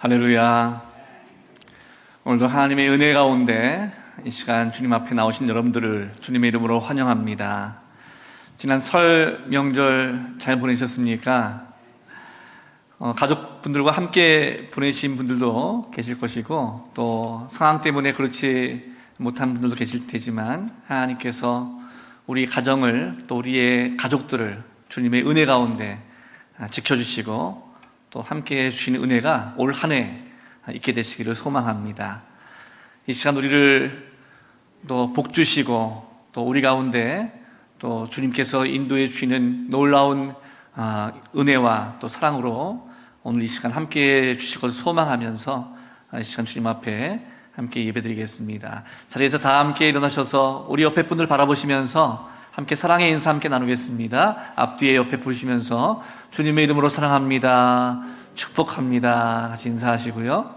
할렐루야. 오늘도 하나님의 은혜 가운데 이 시간 주님 앞에 나오신 여러분들을 주님의 이름으로 환영합니다. 지난 설 명절 잘 보내셨습니까? 가족분들과 함께 보내신 분들도 계실 것이고, 또 상황 때문에 그렇지 못한 분들도 계실 테지만, 하나님께서 우리 가정을, 또 우리의 가족들을 주님의 은혜 가운데 지켜주시고 또 함께 해주시는 은혜가 올 한 해 있게 되시기를 소망합니다. 이 시간 우리를 또 복 주시고, 또 우리 가운데 또 주님께서 인도해 주시는 놀라운 은혜와 또 사랑으로 오늘 이 시간 함께 해 주실 것을 소망하면서 이 시간 주님 앞에 함께 예배드리겠습니다. 자리에서 다 함께 일어나셔서 우리 옆에 분들 바라보시면서 함께 사랑의 인사 함께 나누겠습니다. 앞뒤에 옆에 보시면서 주님의 이름으로 사랑합니다, 축복합니다 같이 인사하시고요.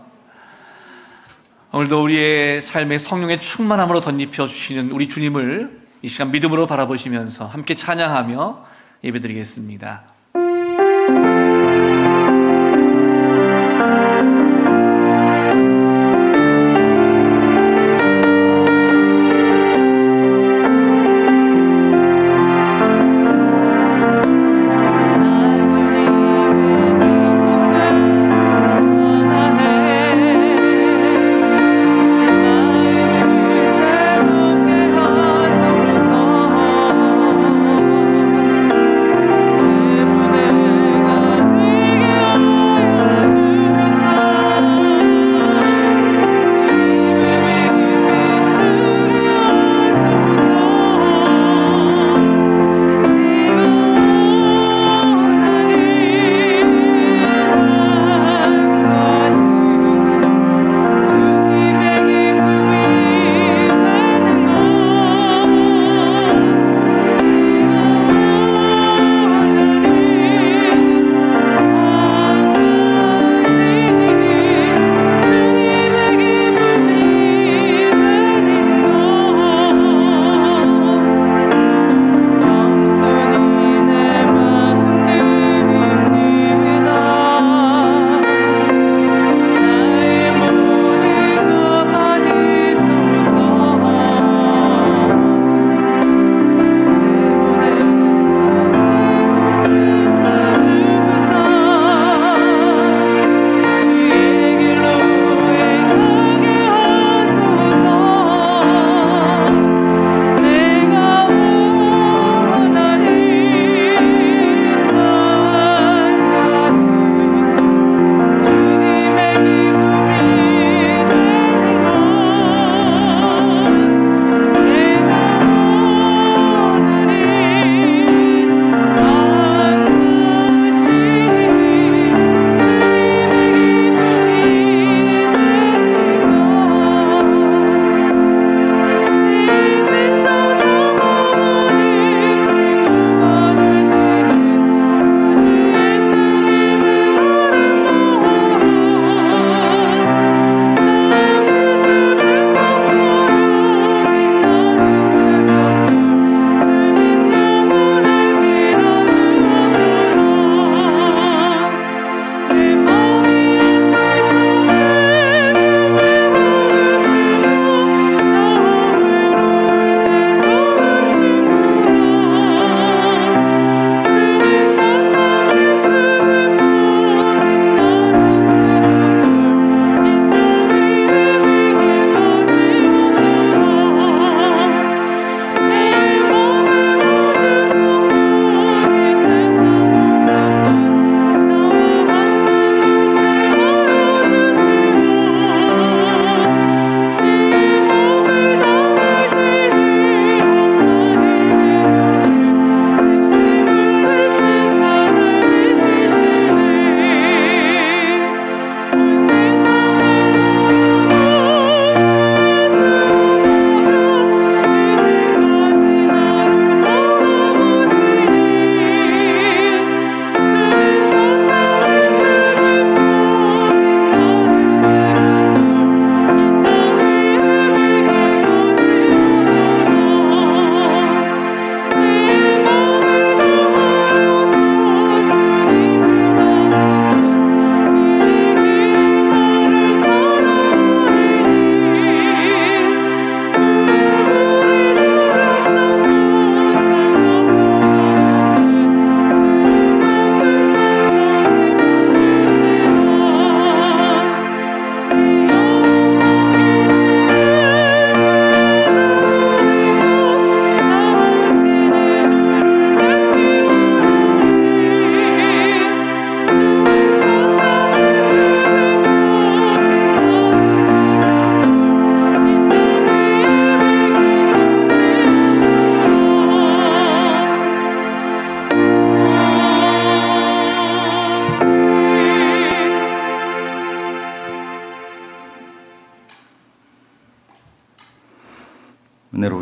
오늘도 우리의 삶에 성령의 충만함으로 덧입혀 주시는 우리 주님을 이 시간 믿음으로 바라보시면서 함께 찬양하며 예배드리겠습니다.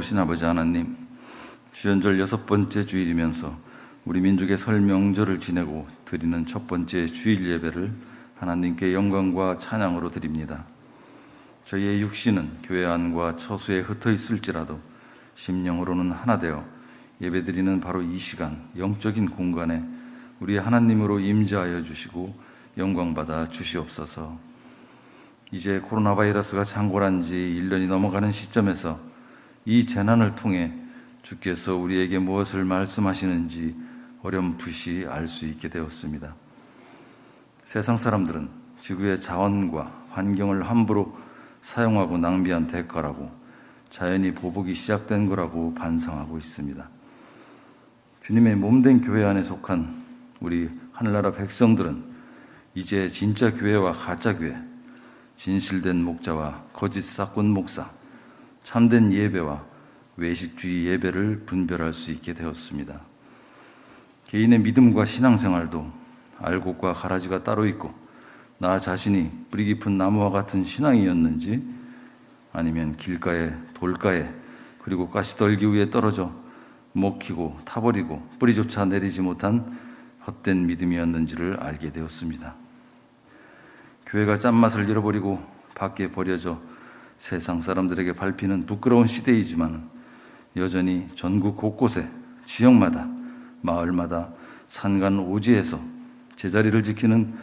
놀라우신 아버지 하나님, 주연절 6번째 주일이면서 우리 민족의 설 명절을 지내고 드리는 첫 번째 주일 예배를 하나님께 영광과 찬양으로 드립니다. 저희의 육신은 교회 안과 처소에 흩어 있을지라도 심령으로는 하나 되어 예배드리는 바로 이 시간 영적인 공간에 우리 하나님으로 임재하여 주시고 영광받아 주시옵소서. 이제 코로나 바이러스가 창궐한 지 1년이 넘어가는 시점에서 이 재난을 통해 주께서 우리에게 무엇을 말씀하시는지 어렴풋이 알 수 있게 되었습니다. 세상 사람들은 지구의 자원과 환경을 함부로 사용하고 낭비한 대가라고 자연이 보복이 시작된 거라고 반성하고 있습니다. 주님의 몸된 교회 안에 속한 우리 하늘나라 백성들은 이제 진짜 교회와 가짜 교회, 진실된 목자와 거짓 사건 목사, 참된 예배와 외식주의 예배를 분별할 수 있게 되었습니다. 개인의 믿음과 신앙생활도 알곡과 가라지가 따로 있고 나 자신이 뿌리 깊은 나무와 같은 신앙이었는지 아니면 길가에 돌가에 그리고 가시떨기 위에 떨어져 먹히고 타버리고 뿌리조차 내리지 못한 헛된 믿음이었는지를 알게 되었습니다. 교회가 짠맛을 잃어버리고 밖에 버려져 세상 사람들에게 밟히는 부끄러운 시대이지만 여전히 전국 곳곳에 지역마다 마을마다 산간 오지에서 제자리를 지키는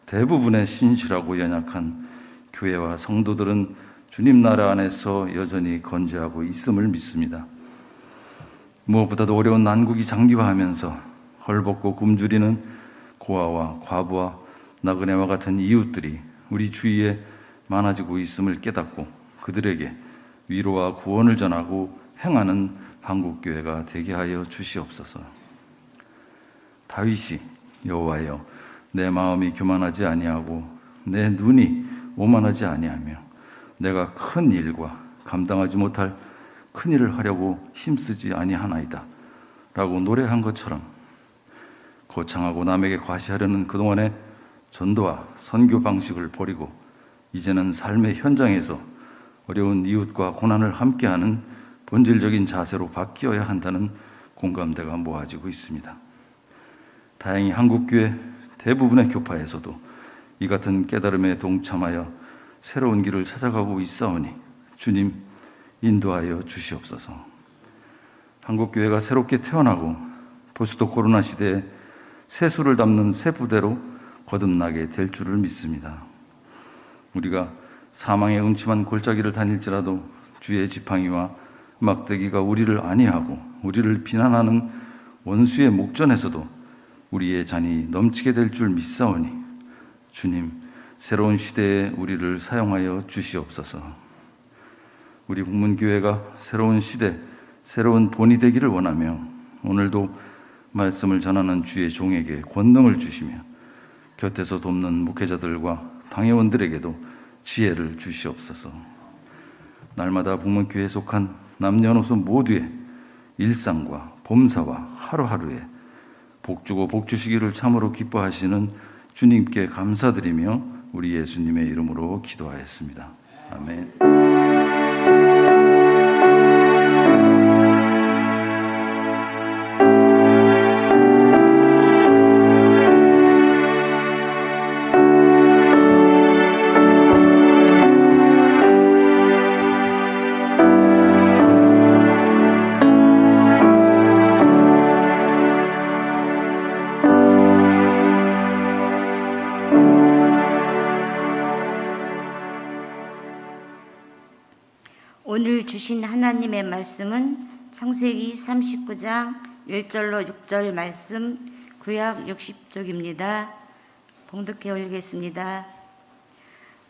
대부분의 신실하고 연약한 교회와 성도들은 주님 나라 안에서 여전히 건재하고 있음을 믿습니다. 무엇보다도 어려운 난국이 장기화하면서 헐벗고 굶주리는 고아와 과부와 나그네와 같은 이웃들이 우리 주위에 많아지고 있음을 깨닫고 그들에게 위로와 구원을 전하고 행하는 한국교회가 되게 하여 주시옵소서. 다윗이 여호와여 내 마음이 교만하지 아니하고 내 눈이 오만하지 아니하며 내가 큰 일과 감당하지 못할 큰 일을 하려고 힘쓰지 아니하나이다 라고 노래한 것처럼 거창하고 남에게 과시하려는 그동안의 전도와 선교 방식을 버리고 이제는 삶의 현장에서 어려운 이웃과 고난을 함께하는 본질적인 자세로 바뀌어야 한다는 공감대가 모아지고 있습니다. 다행히 한국교회 대부분의 교파에서도 이 같은 깨달음에 동참하여 새로운 길을 찾아가고 있사오니 주님 인도하여 주시옵소서. 한국교회가 새롭게 태어나고 포스트 코로나 시대에 세수를 담는 새 부대로 거듭나게 될 줄을 믿습니다. 우리가 사망의 음침한 골짜기를 다닐지라도 주의 지팡이와 막대기가 우리를 안위하고 우리를 비난하는 원수의 목전에서도 우리의 잔이 넘치게 될 줄 믿사오니 주님 새로운 시대에 우리를 사용하여 주시옵소서. 우리 북문교회가 새로운 시대, 새로운 본이 되기를 원하며 오늘도 말씀을 전하는 주의 종에게 권능을 주시며 곁에서 돕는 목회자들과 당회원들에게도 지혜를 주시옵소서. 날마다 북문교회에 속한 남녀노소 모두의 일상과 범사와 하루하루에 복주고 복주시기를 참으로 기뻐하시는 주님께 감사드리며 우리 예수님의 이름으로 기도하였습니다. 아멘. 오늘 주신 하나님의 말씀은 창세기 39장 1절로 6절 말씀 구약 60쪽입니다. 봉독해 올리겠습니다.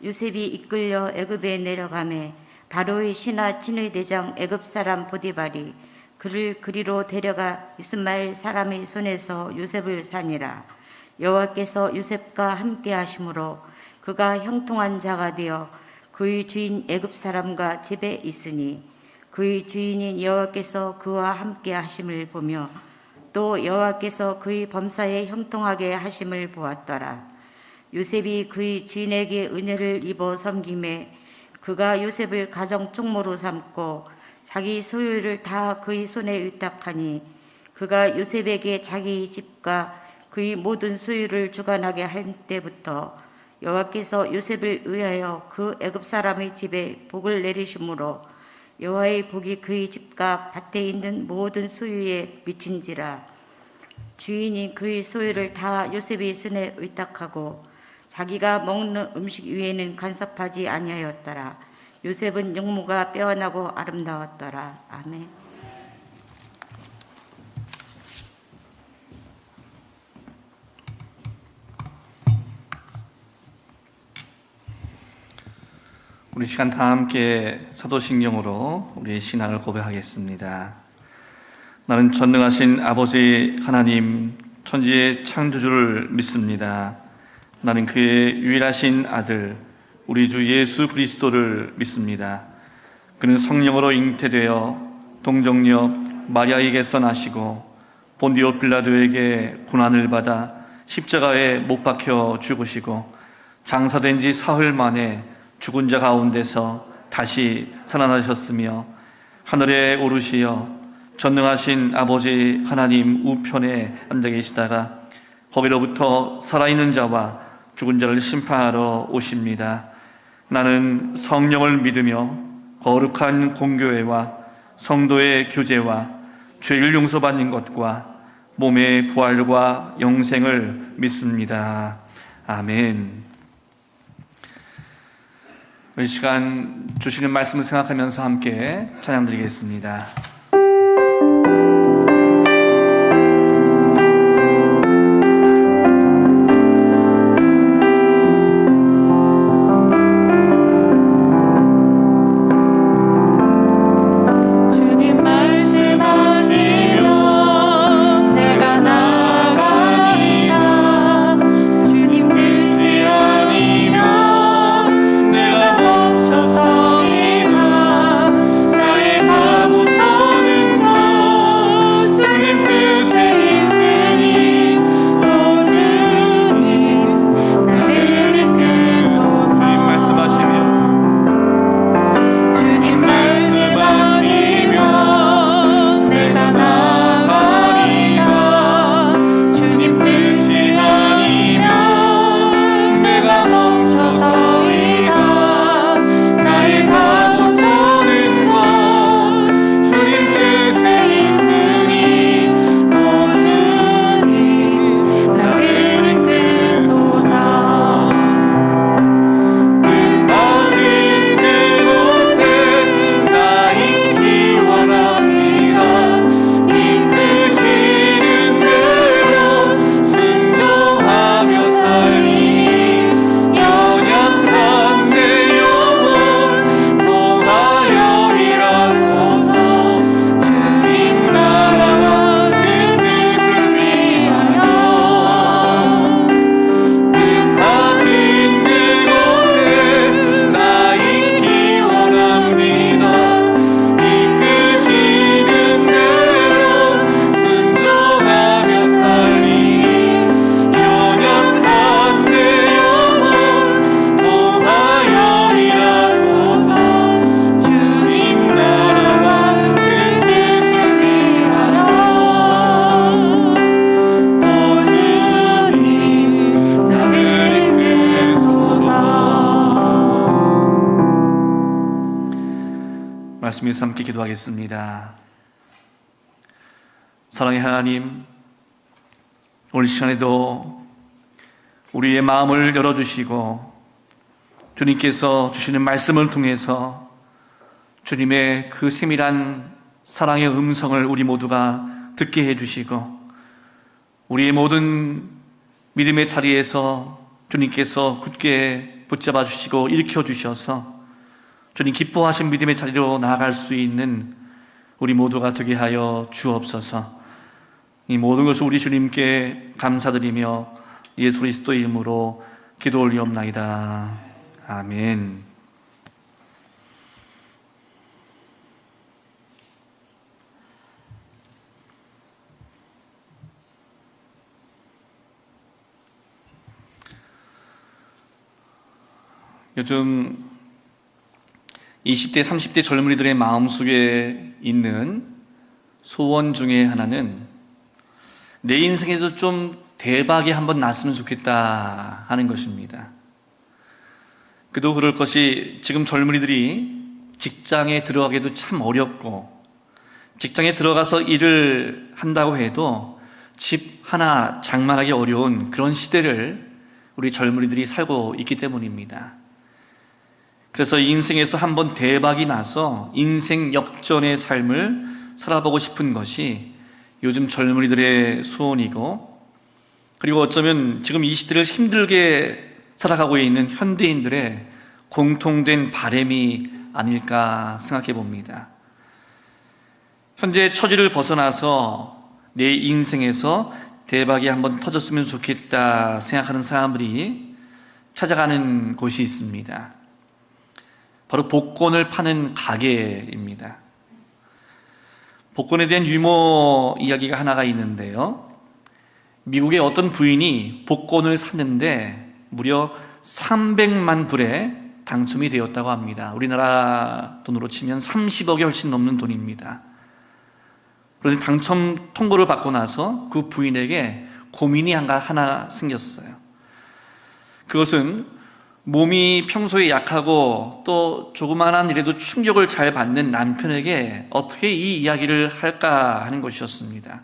요셉이 이끌려 애굽에 내려가매 바로의 신하 진의 대장 애굽 사람 보디발이 그를 그리로 데려가 이스마엘 사람의 손에서 요셉을 사니라. 여호와께서 요셉과 함께 하심으로 그가 형통한 자가 되어 그의 주인 애굽 사람과 집에 있으니 그의 주인인 여호와께서 그와 함께 하심을 보며 또 여호와께서 그의 범사에 형통하게 하심을 보았더라. 요셉이 그의 주인에게 은혜를 입어 섬김에 그가 요셉을 가정 총무로 삼고 자기 소유를 다 그의 손에 의탁하니 그가 요셉에게 자기 집과 그의 모든 소유를 주관하게 할 때부터 여호와께서 요셉을 위하여 그 애굽 사람의 집에 복을 내리심으로 여호와의 복이 그의 집과 밭에 있는 모든 소유에 미친지라. 주인이 그의 소유를 다 요셉의 손에 의탁하고 자기가 먹는 음식 위에는 간섭하지 아니하였더라. 요셉은 용모가 빼어나고 아름다웠더라. 아멘. 우리 시간 다 함께 사도신경으로 우리의 신앙을 고백하겠습니다. 나는 전능하신 아버지 하나님, 천지의 창조주를 믿습니다. 나는 그의 유일하신 아들, 우리 주 예수 그리스도를 믿습니다. 그는 성령으로 잉태되어 동정녀 마리아에게서 나시고 본디오 빌라도에게 고난을 받아 십자가에 못 박혀 죽으시고 장사된 지 사흘 만에 죽은 자 가운데서 다시 살아나셨으며 하늘에 오르시어 전능하신 아버지 하나님 우편에 앉아 계시다가 거기로부터 살아있는 자와 죽은 자를 심판하러 오십니다. 나는 성령을 믿으며 거룩한 공교회와 성도의 교제와 죄를 용서받는 것과 몸의 부활과 영생을 믿습니다. 아멘. 이 시간 주시는 말씀을 생각하면서 함께 찬양드리겠습니다. 말씀을 삼게 기도하겠습니다. 사랑의 하나님, 오늘 시간에도 우리의 마음을 열어주시고 주님께서 주시는 말씀을 통해서 주님의 그 세밀한 사랑의 음성을 우리 모두가 듣게 해주시고 우리의 모든 믿음의 자리에서 주님께서 굳게 붙잡아 주시고 일으켜 주셔서 주님 기뻐하신 믿음의 자리로 나아갈 수 있는 우리 모두가 되게 하여 주옵소서. 이 모든 것을 우리 주님께 감사드리며 예수 그리스도의 이름으로 기도 올리옵나이다. 아멘. 요즘 20대, 30대 젊은이들의 마음속에 있는 소원 중에 하나는 내 인생에도 좀 대박이 한번 났으면 좋겠다 하는 것입니다. 그도 그럴 것이 지금 젊은이들이 직장에 들어가기도 참 어렵고 직장에 들어가서 일을 한다고 해도 집 하나 장만하기 어려운 그런 시대를 우리 젊은이들이 살고 있기 때문입니다. 그래서 인생에서 한번 대박이 나서 인생 역전의 삶을 살아보고 싶은 것이 요즘 젊은이들의 소원이고, 그리고 어쩌면 지금 이 시대를 힘들게 살아가고 있는 현대인들의 공통된 바람이 아닐까 생각해 봅니다. 현재 처지를 벗어나서 내 인생에서 대박이 한번 터졌으면 좋겠다 생각하는 사람들이 찾아가는 곳이 있습니다. 바로 복권을 파는 가게입니다. 복권에 대한 유머 이야기가 하나가 있는데요. 미국의 어떤 부인이 복권을 샀는데 무려 300만 불에 당첨이 되었다고 합니다. 우리나라 돈으로 치면 30억이 훨씬 넘는 돈입니다. 그런데 당첨 통보를 받고 나서 그 부인에게 고민이 하나 생겼어요. 그것은 몸이 평소에 약하고 또 조그마한 일에도 충격을 잘 받는 남편에게 어떻게 이 이야기를 할까 하는 것이었습니다.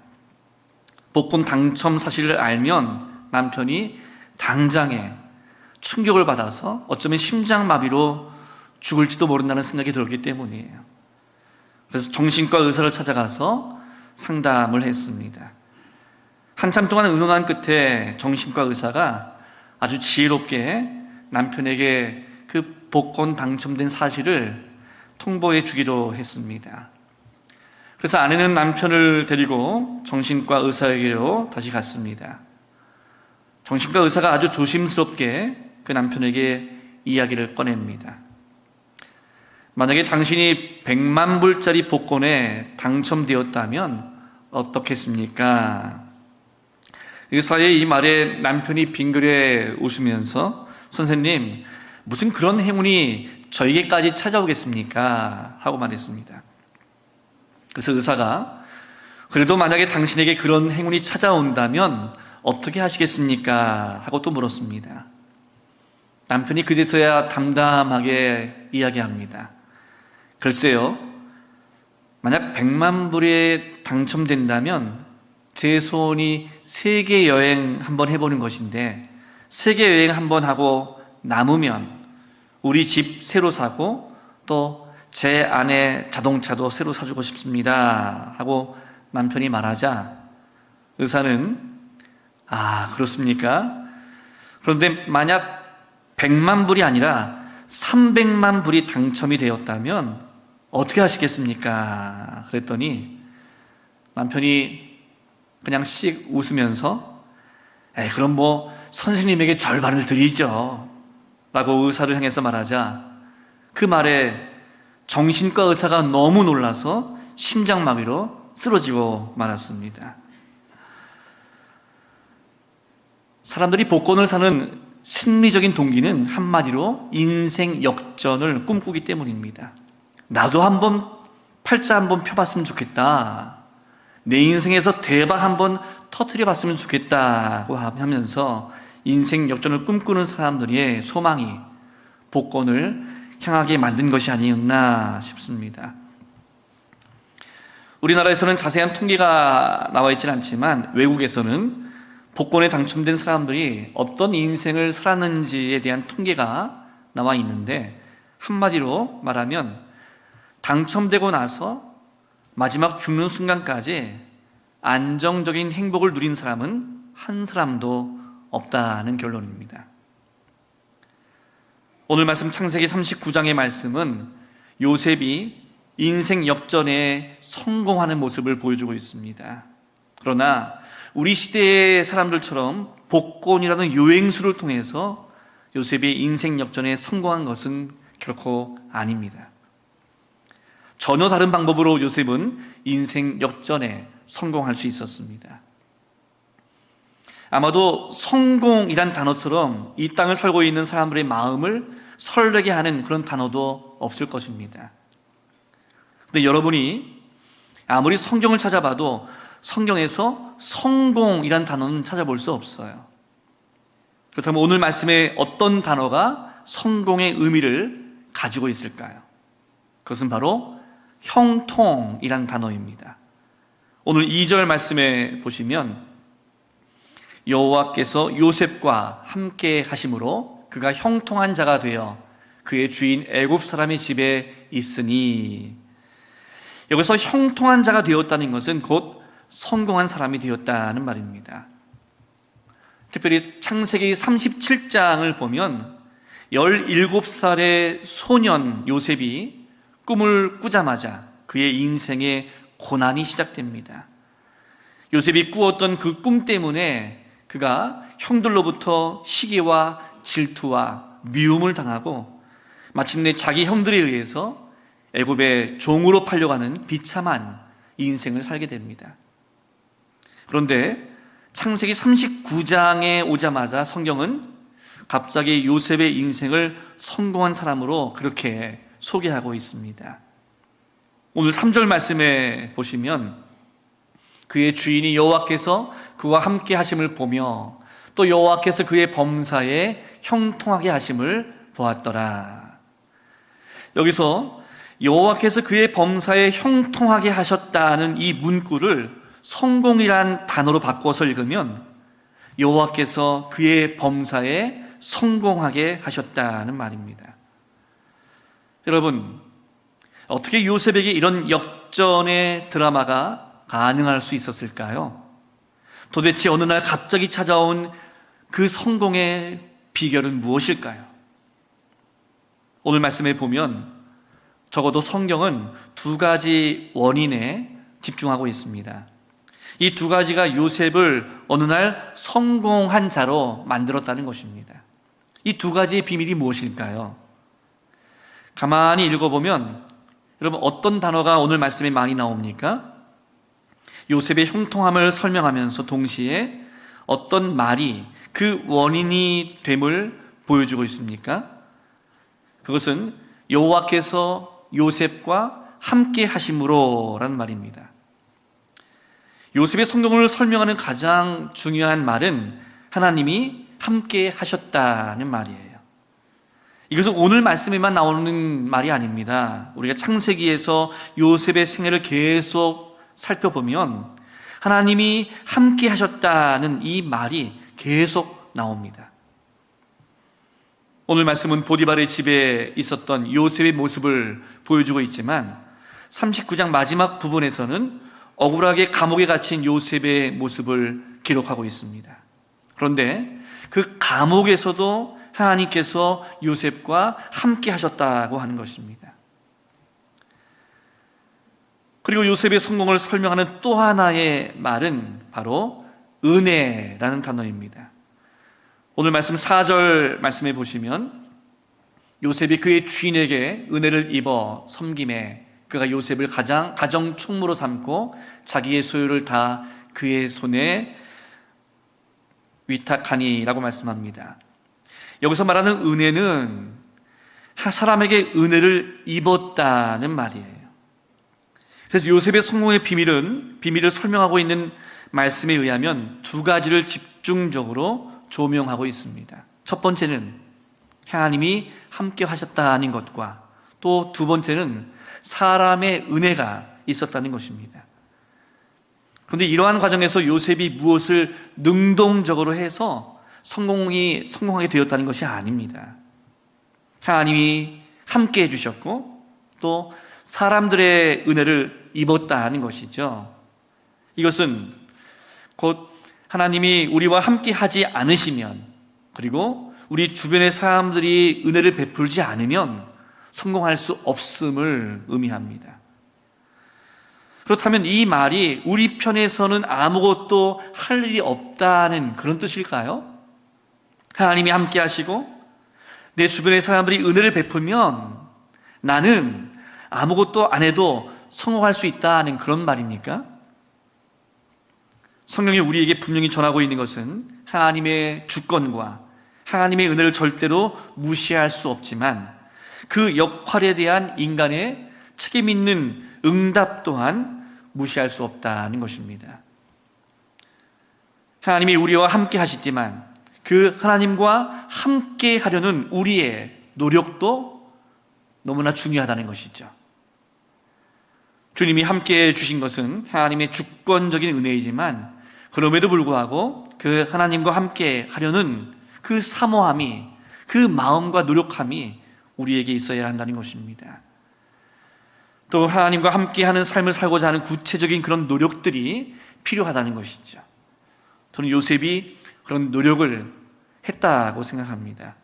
복권 당첨 사실을 알면 남편이 당장에 충격을 받아서 어쩌면 심장마비로 죽을지도 모른다는 생각이 들었기 때문이에요. 그래서 정신과 의사를 찾아가서 상담을 했습니다. 한참 동안 의논한 끝에 정신과 의사가 아주 지혜롭게 남편에게 그 복권 당첨된 사실을 통보해 주기로 했습니다. 그래서 아내는 남편을 데리고 정신과 의사에게로 다시 갔습니다. 정신과 의사가 아주 조심스럽게 그 남편에게 이야기를 꺼냅니다. 만약에 당신이 100만 불짜리 복권에 당첨되었다면 어떻겠습니까? 의사의 이 말에 남편이 빙그레 웃으면서 선생님, 무슨 그런 행운이 저에게까지 찾아오겠습니까? 하고 말했습니다. 그래서 의사가 그래도 만약에 당신에게 그런 행운이 찾아온다면 어떻게 하시겠습니까? 하고 또 물었습니다. 남편이 그제서야 담담하게 이야기합니다. 글쎄요, 만약 100만 불에 당첨된다면 제 소원이 세계 여행 한번 해보는 것인데, 세계 여행 한번 하고 남으면 우리 집 새로 사고 또 제 아내 자동차도 새로 사주고 싶습니다 하고 남편이 말하자 의사는 그렇습니까? 그런데 만약 100만 불이 아니라 300만 불이 당첨이 되었다면 어떻게 하시겠습니까? 그랬더니 남편이 그냥 씩 웃으면서 그럼 선생님에게 절반을 드리죠 라고 의사를 향해서 말하자 그 말에 정신과 의사가 너무 놀라서 심장마비로 쓰러지고 말았습니다. 사람들이 복권을 사는 심리적인 동기는 한마디로 인생 역전을 꿈꾸기 때문입니다. 나도 한번 팔자 한번 펴봤으면 좋겠다, 내 인생에서 대박 한번 터뜨려봤으면 좋겠다고 하면서 인생 역전을 꿈꾸는 사람들의 소망이 복권을 향하게 만든 것이 아니었나 싶습니다. 우리나라에서는 자세한 통계가 나와 있지는 않지만 외국에서는 복권에 당첨된 사람들이 어떤 인생을 살았는지에 대한 통계가 나와 있는데, 한마디로 말하면 당첨되고 나서 마지막 죽는 순간까지 안정적인 행복을 누린 사람은 한 사람도 없다는 결론입니다. 오늘 말씀 창세기 39장의 말씀은 요셉이 인생 역전에 성공하는 모습을 보여주고 있습니다. 그러나 우리 시대의 사람들처럼 복권이라는 요행수를 통해서 요셉이 인생 역전에 성공한 것은 결코 아닙니다. 전혀 다른 방법으로 요셉은 인생 역전에 성공할 수 있었습니다. 아마도 성공이란 단어처럼 이 땅을 살고 있는 사람들의 마음을 설레게 하는 그런 단어도 없을 것입니다. 근데 여러분이 아무리 성경을 찾아봐도 성경에서 성공이란 단어는 찾아볼 수 없어요. 그렇다면 오늘 말씀에 어떤 단어가 성공의 의미를 가지고 있을까요? 그것은 바로 형통이란 단어입니다. 오늘 2절 말씀에 보시면 여호와께서 요셉과 함께 하심으로 그가 형통한 자가 되어 그의 주인 애굽 사람의 집에 있으니, 여기서 형통한 자가 되었다는 것은 곧 성공한 사람이 되었다는 말입니다. 특별히 창세기 37장을 보면 17살의 소년 요셉이 꿈을 꾸자마자 그의 인생의 고난이 시작됩니다. 요셉이 꾸었던 그 꿈 때문에 그가 형들로부터 시기와 질투와 미움을 당하고 마침내 자기 형들에 의해서 애굽의 종으로 팔려가는 비참한 인생을 살게 됩니다. 그런데 창세기 39장에 오자마자 성경은 갑자기 요셉의 인생을 성공한 사람으로 그렇게 소개하고 있습니다. 오늘 3절 말씀에 보시면 그의 주인이 여호와께서 그와 함께 하심을 보며 또 여호와께서 그의 범사에 형통하게 하심을 보았더라. 여기서 여호와께서 그의 범사에 형통하게 하셨다는 이 문구를 성공이란 단어로 바꿔서 읽으면 여호와께서 그의 범사에 성공하게 하셨다는 말입니다. 여러분, 어떻게 요셉에게 이런 역전의 드라마가 가능할 수 있었을까요? 도대체 어느 날 갑자기 찾아온 그 성공의 비결은 무엇일까요? 오늘 말씀에 보면 적어도 성경은 두 가지 원인에 집중하고 있습니다. 이 두 가지가 요셉을 어느 날 성공한 자로 만들었다는 것입니다. 이 두 가지의 비밀이 무엇일까요? 가만히 읽어보면 여러분 어떤 단어가 오늘 말씀에 많이 나옵니까? 요셉의 형통함을 설명하면서 동시에 어떤 말이 그 원인이 됨을 보여주고 있습니까? 그것은 여호와께서 요셉과 함께 하심으로 라는 말입니다. 요셉의 성공을 설명하는 가장 중요한 말은 하나님이 함께 하셨다는 말이에요. 이것은 오늘 말씀에만 나오는 말이 아닙니다. 우리가 창세기에서 요셉의 생애를 계속 살펴보면 하나님이 함께 하셨다는 이 말이 계속 나옵니다. 오늘 말씀은 보디발의 집에 있었던 요셉의 모습을 보여주고 있지만 39장 마지막 부분에서는 억울하게 감옥에 갇힌 요셉의 모습을 기록하고 있습니다. 그런데 그 감옥에서도 하나님께서 요셉과 함께 하셨다고 하는 것입니다. 그리고 요셉의 성공을 설명하는 또 하나의 말은 바로 은혜라는 단어입니다. 오늘 말씀 4절 말씀해 보시면 요셉이 그의 주인에게 은혜를 입어 섬김에 그가 요셉을 가정 총무로 삼고 자기의 소유를 다 그의 손에 위탁하니라고 말씀합니다. 여기서 말하는 은혜는 사람에게 은혜를 입었다는 말이에요. 그래서 요셉의 성공의 비밀을 설명하고 있는 말씀에 의하면 두 가지를 집중적으로 조명하고 있습니다. 첫 번째는 하나님이 함께 하셨다는 것과 또 두 번째는 사람의 은혜가 있었다는 것입니다. 그런데 이러한 과정에서 요셉이 무엇을 능동적으로 해서 성공하게 되었다는 것이 아닙니다. 하나님이 함께 해주셨고 또 사람들의 은혜를 입었다는 것이죠. 이것은 곧 하나님이 우리와 함께 하지 않으시면, 그리고 우리 주변의 사람들이 은혜를 베풀지 않으면 성공할 수 없음을 의미합니다. 그렇다면 이 말이 우리 편에서는 아무것도 할 일이 없다는 그런 뜻일까요? 하나님이 함께 하시고 내 주변의 사람들이 은혜를 베풀면 나는 아무것도 안 해도 성공할 수 있다는 그런 말입니까? 성경이 우리에게 분명히 전하고 있는 것은 하나님의 주권과 하나님의 은혜를 절대로 무시할 수 없지만 그 역할에 대한 인간의 책임 있는 응답 또한 무시할 수 없다는 것입니다. 하나님이 우리와 함께 하시지만 그 하나님과 함께 하려는 우리의 노력도 너무나 중요하다는 것이죠. 주님이 함께 주신 것은 하나님의 주권적인 은혜이지만 그럼에도 불구하고 그 하나님과 함께 하려는 그 사모함이, 그 마음과 노력함이 우리에게 있어야 한다는 것입니다. 또 하나님과 함께하는 삶을 살고자 하는 구체적인 그런 노력들이 필요하다는 것이죠. 저는 요셉이 그런 노력을 했다고 생각합니다.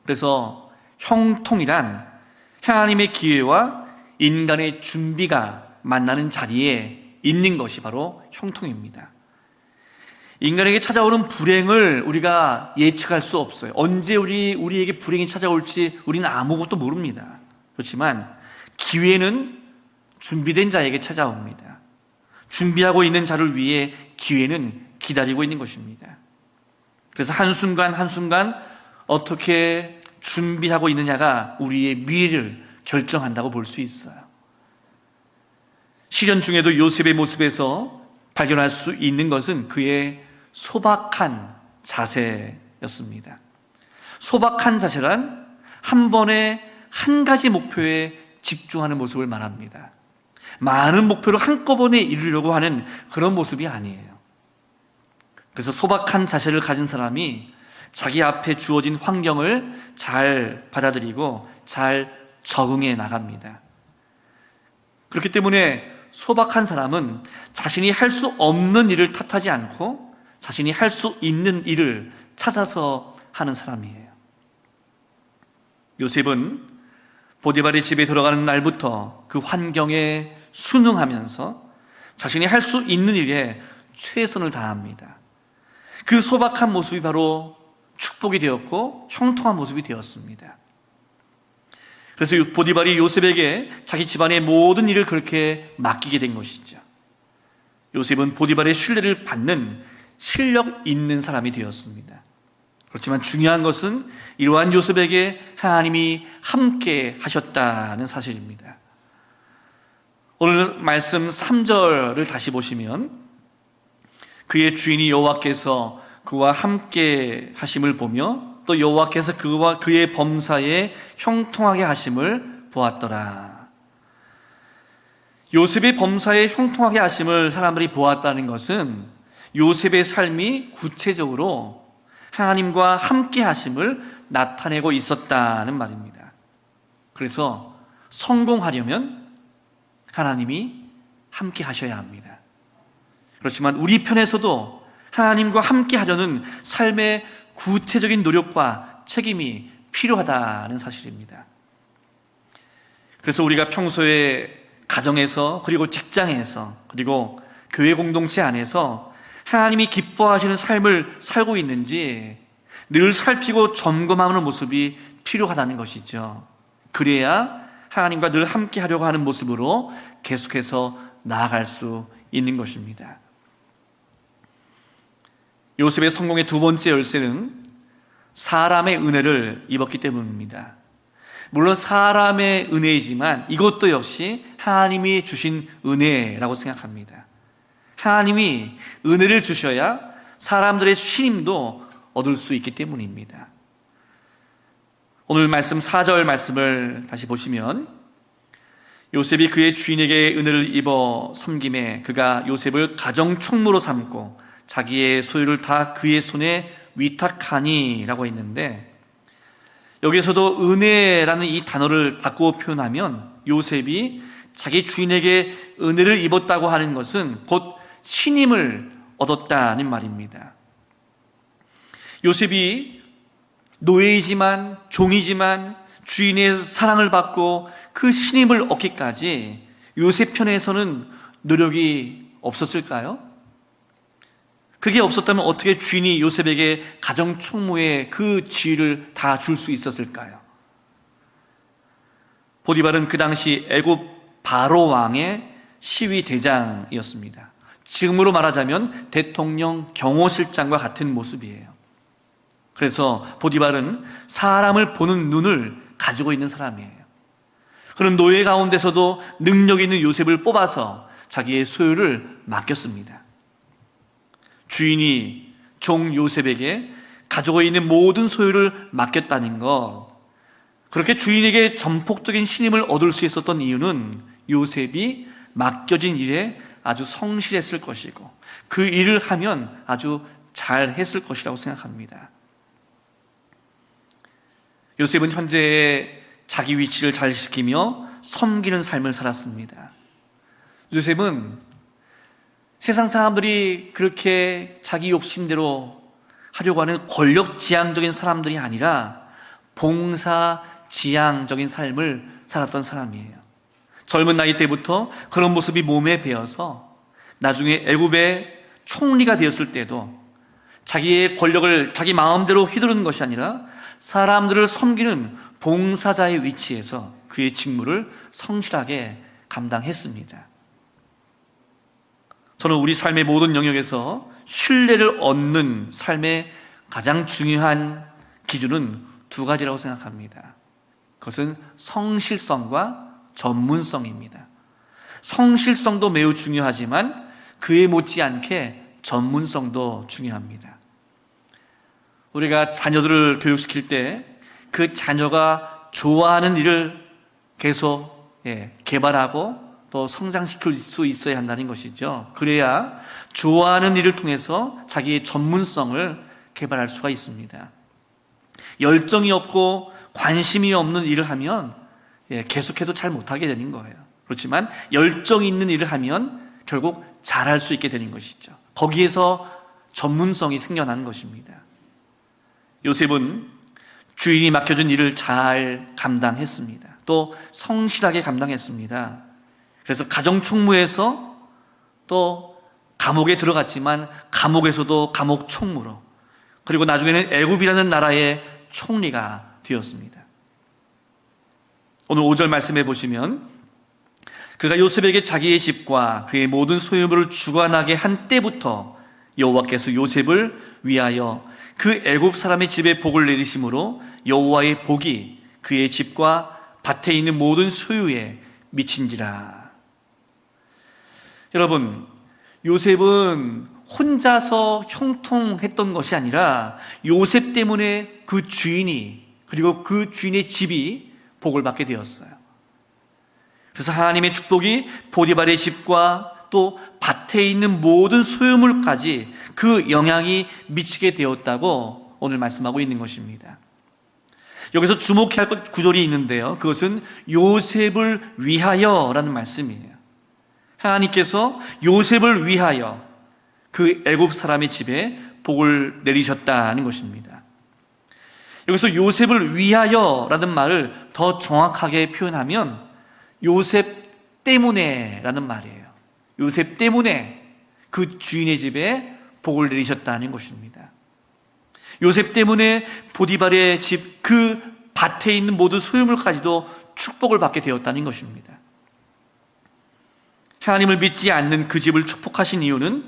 그래서 형통이란 하나님의 기회와 인간의 준비가 만나는 자리에 있는 것이 바로 형통입니다. 인간에게 찾아오는 불행을 우리가 예측할 수 없어요. 언제 우리에게 불행이 찾아올지 우리는 아무것도 모릅니다. 그렇지만 기회는 준비된 자에게 찾아옵니다. 준비하고 있는 자를 위해 기회는 기다리고 있는 것입니다. 그래서 한순간 한순간 어떻게 준비하고 있느냐가 우리의 미래를 결정한다고 볼 수 있어요. 시련 중에도 요셉의 모습에서 발견할 수 있는 것은 그의 소박한 자세였습니다. 소박한 자세란 한 번에 한 가지 목표에 집중하는 모습을 말합니다. 많은 목표를 한꺼번에 이루려고 하는 그런 모습이 아니에요. 그래서 소박한 자세를 가진 사람이 자기 앞에 주어진 환경을 잘 받아들이고 잘 적응해 나갑니다. 그렇기 때문에 소박한 사람은 자신이 할 수 없는 일을 탓하지 않고 자신이 할 수 있는 일을 찾아서 하는 사람이에요. 요셉은 보디발의 집에 들어가는 날부터 그 환경에 순응하면서 자신이 할 수 있는 일에 최선을 다합니다. 그 소박한 모습이 바로 축복이 되었고 형통한 모습이 되었습니다. 그래서 보디발이 요셉에게 자기 집안의 모든 일을 그렇게 맡기게 된 것이죠. 요셉은 보디발의 신뢰를 받는 실력 있는 사람이 되었습니다. 그렇지만 중요한 것은 이러한 요셉에게 하나님이 함께 하셨다는 사실입니다. 오늘 말씀 3절을 다시 보시면 그의 주인이 여호와께서 그와 함께 하심을 보며 또 여호와께서 그와 그의 범사에 형통하게 하심을 보았더라. 요셉의 범사에 형통하게 하심을 사람들이 보았다는 것은 요셉의 삶이 구체적으로 하나님과 함께 하심을 나타내고 있었다는 말입니다. 그래서 성공하려면 하나님이 함께 하셔야 합니다. 그렇지만 우리 편에서도 하나님과 함께 하려는 삶의 구체적인 노력과 책임이 필요하다는 사실입니다. 그래서 우리가 평소에 가정에서 그리고 직장에서 그리고 교회 공동체 안에서 하나님이 기뻐하시는 삶을 살고 있는지 늘 살피고 점검하는 모습이 필요하다는 것이죠. 그래야 하나님과 늘 함께 하려고 하는 모습으로 계속해서 나아갈 수 있는 것입니다. 요셉의 성공의 두 번째 열쇠는 사람의 은혜를 입었기 때문입니다. 물론 사람의 은혜이지만 이것도 역시 하나님이 주신 은혜라고 생각합니다. 하나님이 은혜를 주셔야 사람들의 신임도 얻을 수 있기 때문입니다. 오늘 말씀 4절 말씀을 다시 보시면 요셉이 그의 주인에게 은혜를 입어 섬김에 그가 요셉을 가정 총무로 삼고 자기의 소유를 다 그의 손에 위탁하니 라고 했는데 여기서도 은혜라는 이 단어를 바꾸어 표현하면 요셉이 자기 주인에게 은혜를 입었다고 하는 것은 곧 신임을 얻었다는 말입니다. 요셉이 노예이지만 종이지만 주인의 사랑을 받고 그 신임을 얻기까지 요셉 편에서는 노력이 없었을까요? 그게 없었다면 어떻게 주인이 요셉에게 가정 총무의 그 지위를 다 줄 수 있었을까요? 보디발은 그 당시 애굽 바로 왕의 시위 대장이었습니다. 지금으로 말하자면 대통령 경호실장과 같은 모습이에요. 그래서 보디발은 사람을 보는 눈을 가지고 있는 사람이에요. 그런 노예 가운데서도 능력 있는 요셉을 뽑아서 자기의 소유를 맡겼습니다. 주인이 종 요셉에게 가지고 있는 모든 소유를 맡겼다는 것, 그렇게 주인에게 전폭적인 신임을 얻을 수 있었던 이유는 요셉이 맡겨진 일에 아주 성실했을 것이고 그 일을 하면 아주 잘했을 것이라고 생각합니다. 요셉은 현재 자기 위치를 잘 지키며 섬기는 삶을 살았습니다. 요셉은 세상 사람들이 그렇게 자기 욕심대로 하려고 하는 권력지향적인 사람들이 아니라 봉사지향적인 삶을 살았던 사람이에요. 젊은 나이 때부터 그런 모습이 몸에 배어서 나중에 애굽의 총리가 되었을 때도 자기의 권력을 자기 마음대로 휘두르는 것이 아니라 사람들을 섬기는 봉사자의 위치에서 그의 직무를 성실하게 감당했습니다. 저는 우리 삶의 모든 영역에서 신뢰를 얻는 삶의 가장 중요한 기준은 두 가지라고 생각합니다. 그것은 성실성과 전문성입니다. 성실성도 매우 중요하지만 그에 못지않게 전문성도 중요합니다. 우리가 자녀들을 교육시킬 때 그 자녀가 좋아하는 일을 계속 개발하고 또 성장시킬 수 있어야 한다는 것이죠. 그래야 좋아하는 일을 통해서 자기의 전문성을 개발할 수가 있습니다. 열정이 없고 관심이 없는 일을 하면 계속해도 잘 못하게 되는 거예요. 그렇지만 열정이 있는 일을 하면 결국 잘할 수 있게 되는 것이죠. 거기에서 전문성이 생겨나는 것입니다. 요셉은 주인이 맡겨준 일을 잘 감당했습니다. 또 성실하게 감당했습니다. 그래서 가정총무에서 또 감옥에 들어갔지만 감옥에서도 감옥 총무로, 그리고 나중에는 애굽이라는 나라의 총리가 되었습니다. 오늘 5절 말씀해 보시면 그가 요셉에게 자기의 집과 그의 모든 소유물을 주관하게 한 때부터 여호와께서 요셉을 위하여 그 애굽 사람의 집에 복을 내리심으로 여호와의 복이 그의 집과 밭에 있는 모든 소유에 미친지라. 여러분, 요셉은 혼자서 형통했던 것이 아니라 요셉 때문에 그 주인이, 그리고 그 주인의 집이 복을 받게 되었어요. 그래서 하나님의 축복이 보디발의 집과 또 밭에 있는 모든 소유물까지 그 영향이 미치게 되었다고 오늘 말씀하고 있는 것입니다. 여기서 주목해야 할 구절이 있는데요, 그것은 요셉을 위하여라는 말씀이에요. 하나님께서 요셉을 위하여 그 애굽 사람의 집에 복을 내리셨다는 것입니다. 여기서 요셉을 위하여라는 말을 더 정확하게 표현하면 요셉 때문에 라는 말이에요. 요셉 때문에 그 주인의 집에 복을 내리셨다는 것입니다. 요셉 때문에 보디발의 집, 그 밭에 있는 모든 소유물까지도 축복을 받게 되었다는 것입니다. 하나님을 믿지 않는 그 집을 축복하신 이유는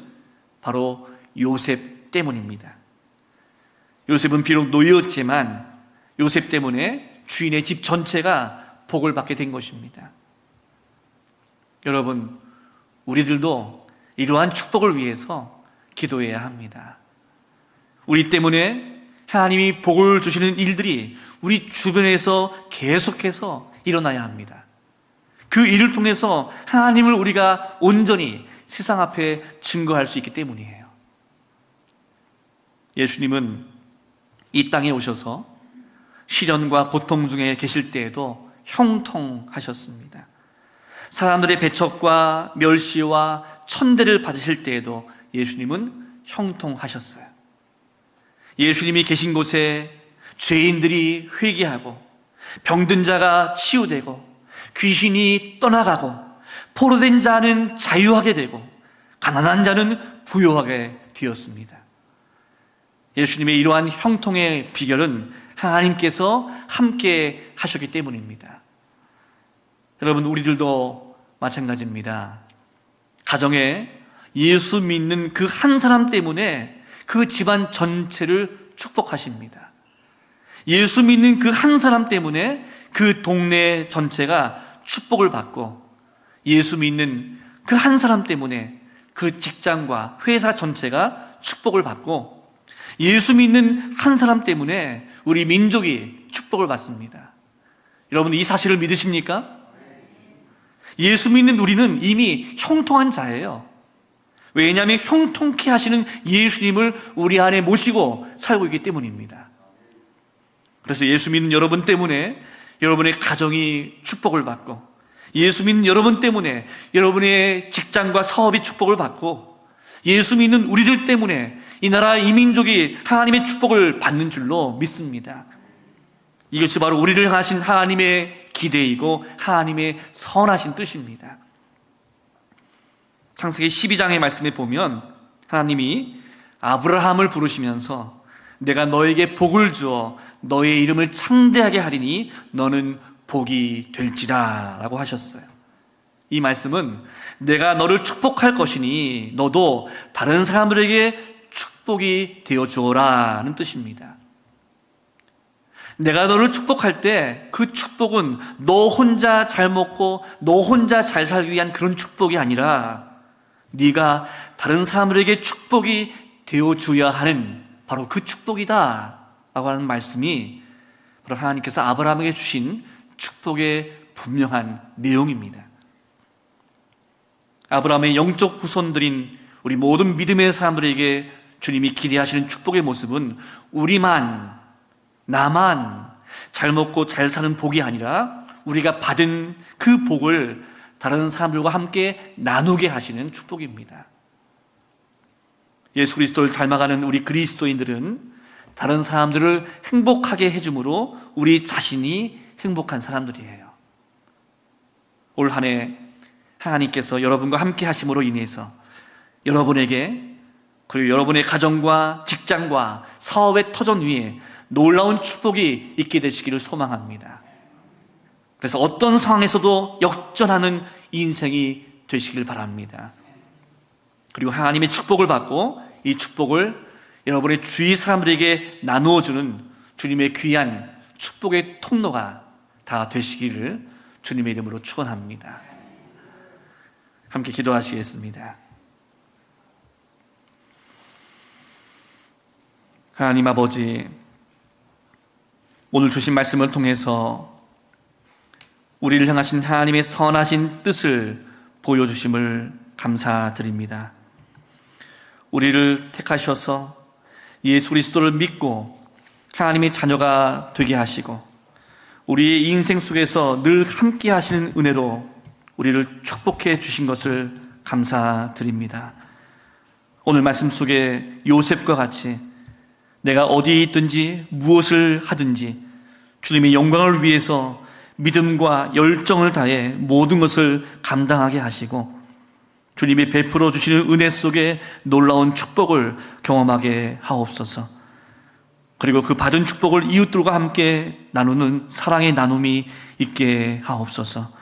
바로 요셉 때문입니다. 요셉은 비록 노예였지만 요셉 때문에 주인의 집 전체가 복을 받게 된 것입니다. 여러분, 우리들도 이러한 축복을 위해서 기도해야 합니다. 우리 때문에 하나님이 복을 주시는 일들이 우리 주변에서 계속해서 일어나야 합니다. 그 일을 통해서 하나님을 우리가 온전히 세상 앞에 증거할 수 있기 때문이에요. 예수님은 이 땅에 오셔서 시련과 고통 중에 계실 때에도 형통하셨습니다. 사람들의 배척과 멸시와 천대를 받으실 때에도 예수님은 형통하셨어요. 예수님이 계신 곳에 죄인들이 회개하고 병든 자가 치유되고 귀신이 떠나가고 포로된 자는 자유하게 되고 가난한 자는 부유하게 되었습니다. 예수님의 이러한 형통의 비결은 하나님께서 함께 하셨기 때문입니다. 여러분, 우리들도 마찬가지입니다. 가정에 예수 믿는 그 한 사람 때문에 그 집안 전체를 축복하십니다. 예수 믿는 그 한 사람 때문에 그 동네 전체가 축복을 받고, 예수 믿는 그 한 사람 때문에 그 직장과 회사 전체가 축복을 받고, 예수 믿는 한 사람 때문에 우리 민족이 축복을 받습니다. 여러분, 이 사실을 믿으십니까? 예수 믿는 우리는 이미 형통한 자예요. 왜냐하면 형통케 하시는 예수님을 우리 안에 모시고 살고 있기 때문입니다. 그래서 예수 믿는 여러분 때문에 여러분의 가정이 축복을 받고, 예수 믿는 여러분 때문에 여러분의 직장과 사업이 축복을 받고, 예수 믿는 우리들 때문에 이 나라 이 민족이 하나님의 축복을 받는 줄로 믿습니다. 이것이 바로 우리를 향하신 하나님의 기대이고 하나님의 선하신 뜻입니다. 창세기 12장의 말씀에 보면 하나님이 아브라함을 부르시면서 내가 너에게 복을 주어 너의 이름을 창대하게 하리니 너는 복이 될지라 라고 하셨어요. 이 말씀은 내가 너를 축복할 것이니 너도 다른 사람들에게 축복이 되어 주어라 는 뜻입니다. 내가 너를 축복할 때 그 축복은 너 혼자 잘 먹고 너 혼자 잘 살기 위한 그런 축복이 아니라 네가 다른 사람들에게 축복이 되어줘야 하는 바로 그 축복이다 라고 하는 말씀이 바로 하나님께서 아브라함에게 주신 축복의 분명한 내용입니다. 아브라함의 영적 후손들인 우리 모든 믿음의 사람들에게 주님이 기대하시는 축복의 모습은 나만 잘 먹고 잘 사는 복이 아니라 우리가 받은 그 복을 다른 사람들과 함께 나누게 하시는 축복입니다. 예수 그리스도를 닮아가는 우리 그리스도인들은 다른 사람들을 행복하게 해줌으로 우리 자신이 행복한 사람들이에요. 올 한 해 하나님께서 여러분과 함께 하심으로 인해서 여러분에게, 그리고 여러분의 가정과 직장과 사업의 터전 위에 놀라운 축복이 있게 되시기를 소망합니다. 그래서 어떤 상황에서도 역전하는 인생이 되시길 바랍니다. 그리고 하나님의 축복을 받고 이 축복을 여러분의 주위 사람들에게 나누어주는 주님의 귀한 축복의 통로가 다 되시기를 주님의 이름으로 축원합니다. 함께 기도하시겠습니다. 하나님 아버지, 오늘 주신 말씀을 통해서 우리를 향하신 하나님의 선하신 뜻을 보여주심을 감사드립니다. 우리를 택하셔서 예수 그리스도를 믿고 하나님의 자녀가 되게 하시고 우리의 인생 속에서 늘 함께 하시는 은혜로 우리를 축복해 주신 것을 감사드립니다. 오늘 말씀 속에 요셉과 같이 내가 어디에 있든지 무엇을 하든지 주님의 영광을 위해서 믿음과 열정을 다해 모든 것을 감당하게 하시고 주님이 베풀어 주시는 은혜 속에 놀라운 축복을 경험하게 하옵소서. 그리고 그 받은 축복을 이웃들과 함께 나누는 사랑의 나눔이 있게 하옵소서.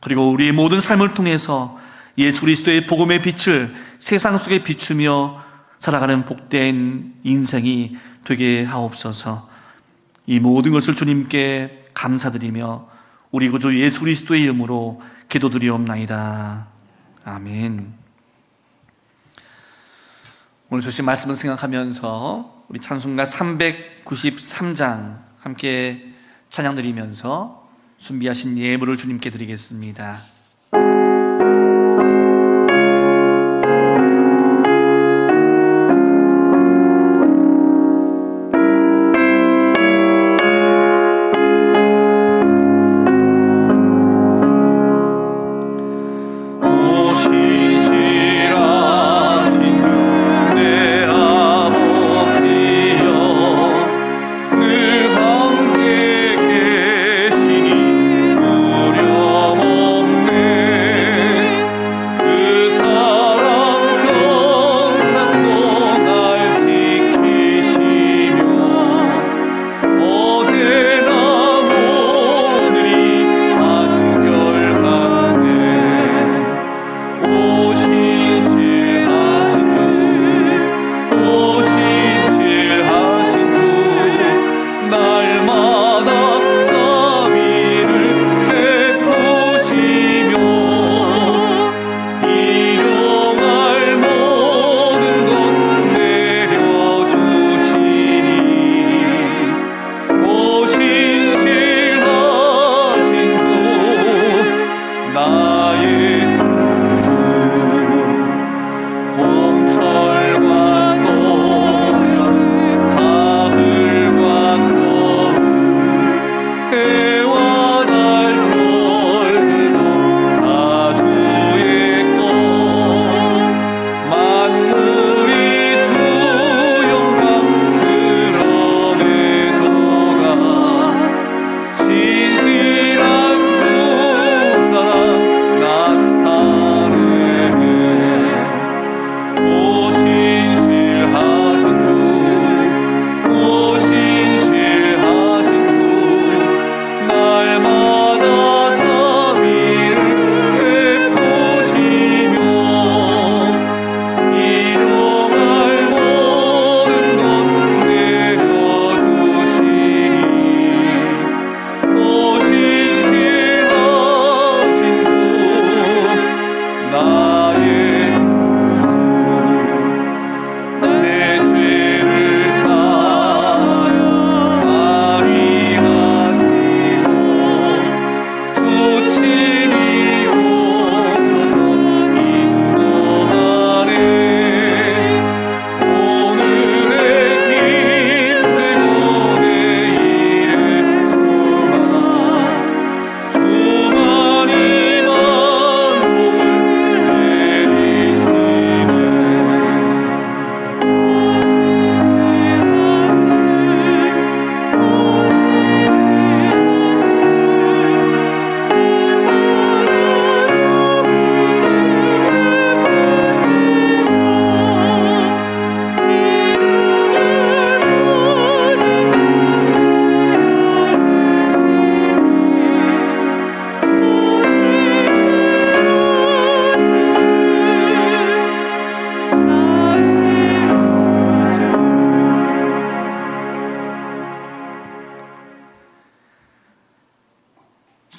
그리고 우리의 모든 삶을 통해서 예수 그리스도의 복음의 빛을 세상 속에 비추며 살아가는 복된 인생이 되게 하옵소서. 이 모든 것을 주님께 감사드리며 우리 구주 예수 그리스도의 이름으로 기도드리옵나이다. 아멘. 오늘 주신 말씀을 생각하면서 우리 찬송가 393장 함께 찬양드리면서 준비하신 예물을 주님께 드리겠습니다. 늘 함께 계시니 두려움 없네.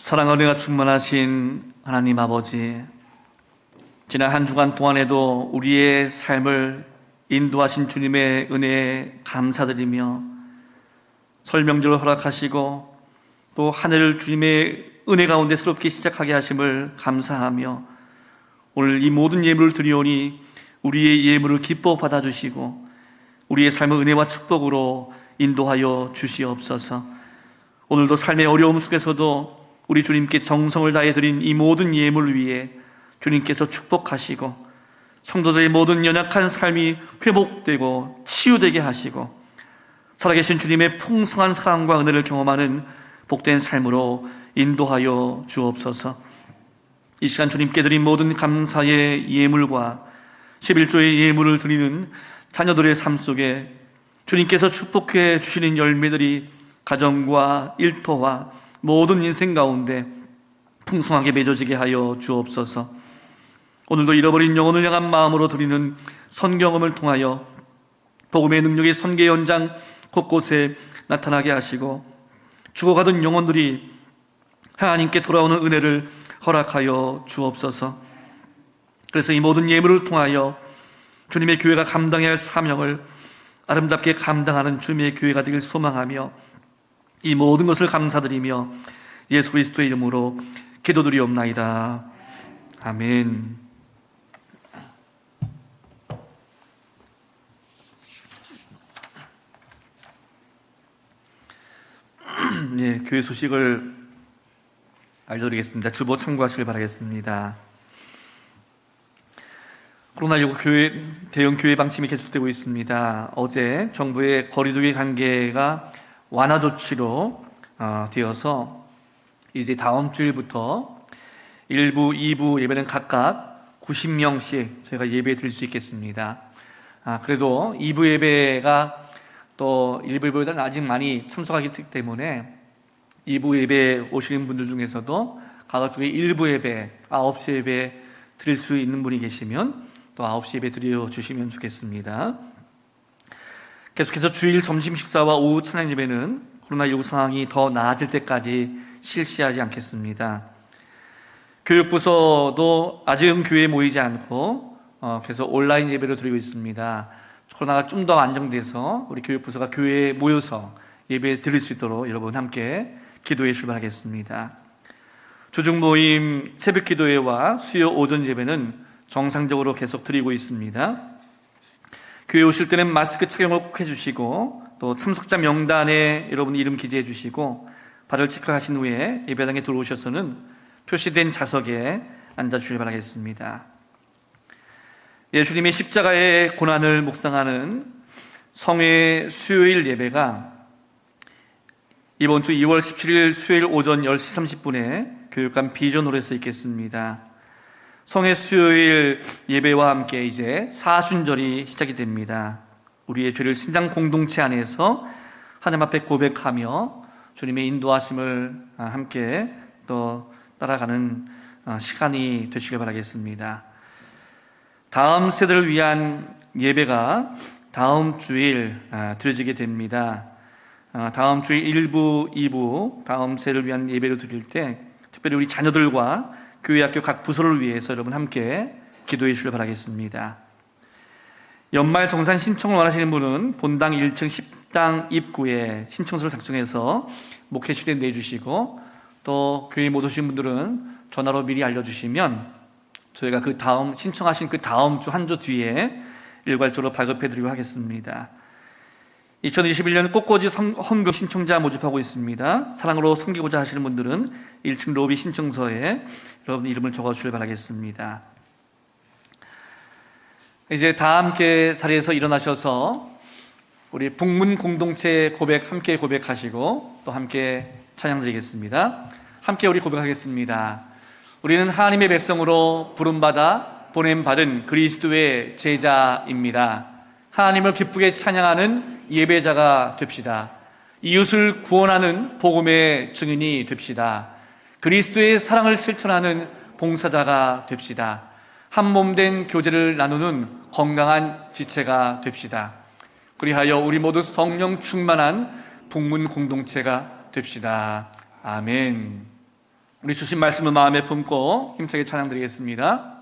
사랑 은혜가 충만하신 하나님 아버지, 지난 한 주간 동안에도 우리의 삶을 인도하신 주님의 은혜에 감사드리며 설명절을 허락하시고 또 한 해를 주님의 은혜 가운데 새롭게 시작하게 하심을 감사하며 오늘 이 모든 예물을 드리오니 우리의 예물을 기뻐 받아주시고 우리의 삶을 은혜와 축복으로 인도하여 주시옵소서. 오늘도 삶의 어려움 속에서도 우리 주님께 정성을 다해 드린 이 모든 예물 위에 주님께서 축복하시고 성도들의 모든 연약한 삶이 회복되고 치유되게 하시고 살아계신 주님의 풍성한 사랑과 은혜를 경험하는 복된 삶으로 인도하여 주옵소서. 이 시간 주님께 드린 모든 감사의 예물과 11조의 예물을 드리는 자녀들의 삶 속에 주님께서 축복해 주시는 열매들이 가정과 일터와 모든 인생 가운데 풍성하게 맺어지게 하여 주옵소서. 오늘도 잃어버린 영혼을 향한 마음으로 드리는 선경험을 통하여 복음의 능력이 선계 현장 곳곳에 나타나게 하시고 죽어가던 영혼들이 하나님께 돌아오는 은혜를 허락하여 주옵소서. 그래서 이 모든 예물을 통하여 주님의 교회가 감당해야 할 사명을 아름답게 감당하는 주님의 교회가 되길 소망하며 이 모든 것을 감사드리며 예수 그리스도의 이름으로 기도드리옵나이다. 아멘. 네, 교회 소식을 알려드리겠습니다. 주보 참고하시길 바라겠습니다. 코로나19 대형 교회 방침이 계속되고 있습니다. 어제 정부의 거리두기 단계가 완화 조치로 되어서 이제 다음 주일부터 1부, 2부 예배는 각각 90명씩 저희가 예배 드릴 수 있겠습니다. 그래도 2부 예배가 또 1부 예배보다는 아직 많이 참석하기 때문에 2부 예배 오시는 분들 중에서도 가급적이 1부 예배, 9시 예배 드릴 수 있는 분이 계시면 또 9시 예배 드려주시면 좋겠습니다. 계속해서 주일 점심 식사와 오후 찬양 예배는 코로나19 상황이 더 나아질 때까지 실시하지 않겠습니다. 교육부서도 아직은 교회에 모이지 않고 계속 온라인 예배를 드리고 있습니다. 코로나가 좀 더 안정돼서 우리 교육부서가 교회에 모여서 예배 드릴 수 있도록 여러분 함께 기도해 출발하겠습니다. 주중 모임 새벽 기도회와 수요 오전 예배는 정상적으로 계속 드리고 있습니다. 교회 오실 때는 마스크 착용을 꼭 해주시고 또 참석자 명단에 여러분 이름 기재해 주시고 발열 체크하신 후에 예배당에 들어오셔서는 표시된 좌석에 앉아주시길 바라겠습니다. 예수님의 십자가의 고난을 묵상하는 성회 수요일 예배가 이번 주 2월 17일 수요일 오전 10시 30분에 교육관 비전홀에서 있겠습니다. 성회 수요일 예배와 함께 이제 사순절이 시작이 됩니다. 우리의 죄를 신장 공동체 안에서 하나님 앞에 고백하며 주님의 인도하심을 함께 또 따라가는 시간이 되시길 바라겠습니다. 다음 세대를 위한 예배가 다음 주일 드려지게 됩니다. 다음 주일 1부, 2부 다음 세대를 위한 예배를 드릴 때 특별히 우리 자녀들과 교회 학교 각 부서를 위해서 여러분 함께 기도해 주시길 바라겠습니다. 연말 정산 신청을 원하시는 분은 본당 1층 10당 입구에 신청서를 작성해서 목회실에 내주시고 또 교회 못 오신 분들은 전화로 미리 알려주시면 저희가 그 다음 신청하신 그 다음 주 한 주 뒤에 일괄적으로 발급해 드리고 하겠습니다. 2021년 꽃꽂이 헌금 신청자 모집하고 있습니다. 사랑으로 섬기고자 하시는 분들은 1층 로비 신청서에 여러분 이름을 적어주시길 바라겠습니다. 이제 다 함께 자리에서 일어나셔서 우리 북문 공동체 고백 함께 고백하시고 또 함께 찬양 드리겠습니다. 함께 우리 고백하겠습니다. 우리는 하나님의 백성으로 부름받아 보냄받은 그리스도의 제자입니다. 하나님을 기쁘게 찬양하는 예배자가 됩시다. 이웃을 구원하는 복음의 증인이 됩시다. 그리스도의 사랑을 실천하는 봉사자가 됩시다. 한 몸 된 교제를 나누는 건강한 지체가 됩시다. 그리하여 우리 모두 성령 충만한 북문 공동체가 됩시다. 아멘. 우리 주신 말씀을 마음에 품고 힘차게 찬양 드리겠습니다.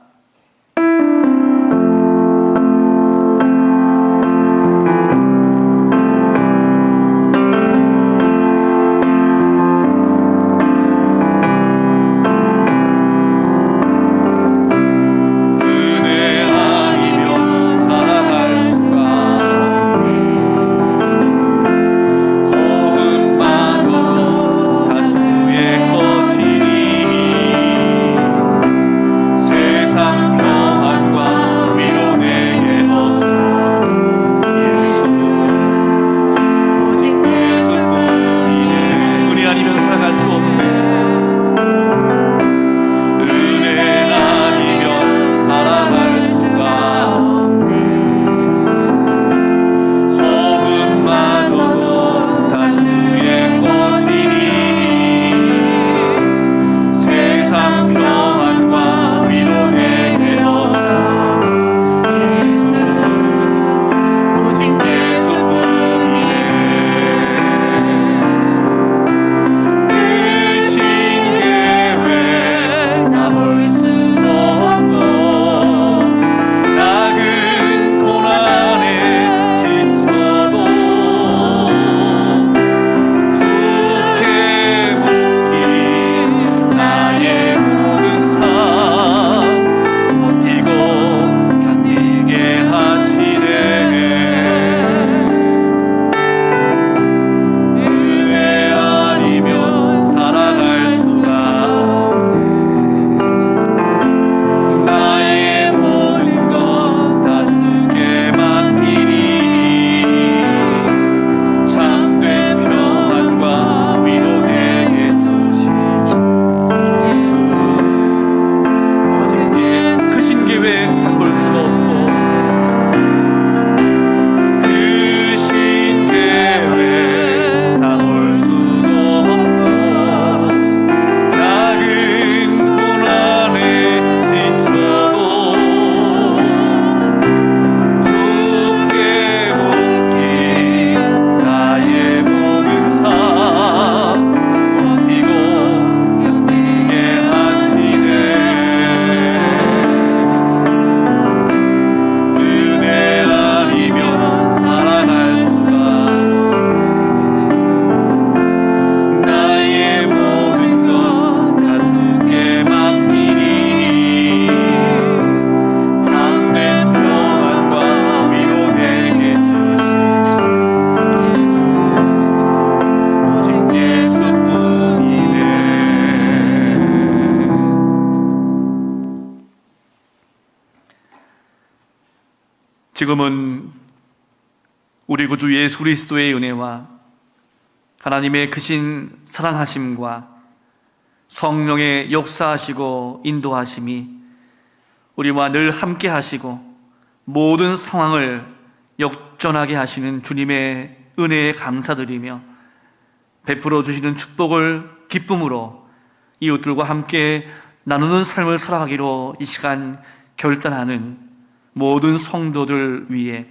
지금은 우리 구주 예수 그리스도의 은혜와 하나님의 크신 사랑하심과 성령의 역사하시고 인도하심이 우리와 늘 함께 하시고 모든 상황을 역전하게 하시는 주님의 은혜에 감사드리며 베풀어 주시는 축복을 기쁨으로 이웃들과 함께 나누는 삶을 살아가기로 이 시간 결단하는 모든 성도들 위해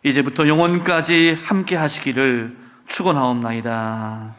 이제부터 영원까지 함께 하시기를 축원하옵나이다.